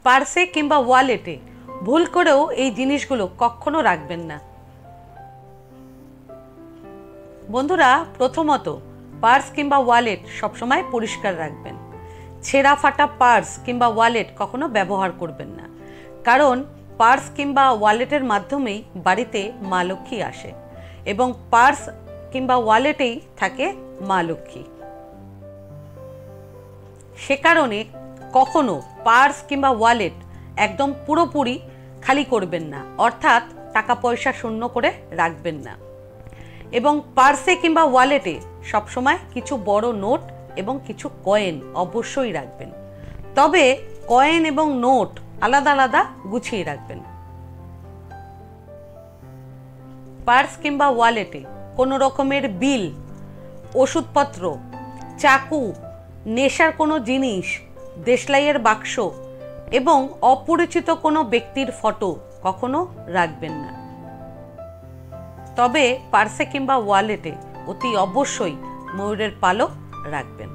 পার্সে কিংবা ওয়ালেটে ভুল করেও এই জিনিসগুলো কখনো রাখবেন না। বন্ধুরা, প্রথমত পার্স কিংবা ওয়ালেট সবসময় পরিষ্কার রাখবেন। ছেঁড়া ফাটা পার্স কিংবা ওয়ালেট কখনো ব্যবহার করবেন না, কারণ পার্স কিংবা ওয়ালেটের মাধ্যমেই বাড়িতে মা লক্ষ্মী আসে এবং পার্স কিংবা ওয়ালেটেই থাকে মা লক্ষ্মী। সে কারণে কখনো পার্স কিংবা ওয়ালেট একদম পুরোপুরি খালি করবেন না, অর্থাৎ টাকা পয়সা শূন্য করে রাখবেন না। এবং পার্সে কিংবা ওয়ালেটে সবসময় কিছু বড় নোট এবং কিছু কয়েন অবশ্যই রাখবেন, তবে কয়েন এবং নোট আলাদা আলাদা গুছিয়ে রাখবেন। পার্স কিংবা ওয়ালেটে কোনো রকমের বিল, ওষুধপত্র, চাকু, নেশার কোনো জিনিস, দেশলাইয়ের বাক্স এবং অপরিচিত কোনো ব্যক্তির ফটো কখনো রাখবেন না। তবে পার্সে কিংবা ওয়ালেটে অতি অবশ্যই ময়ূরের পালক রাখবেন।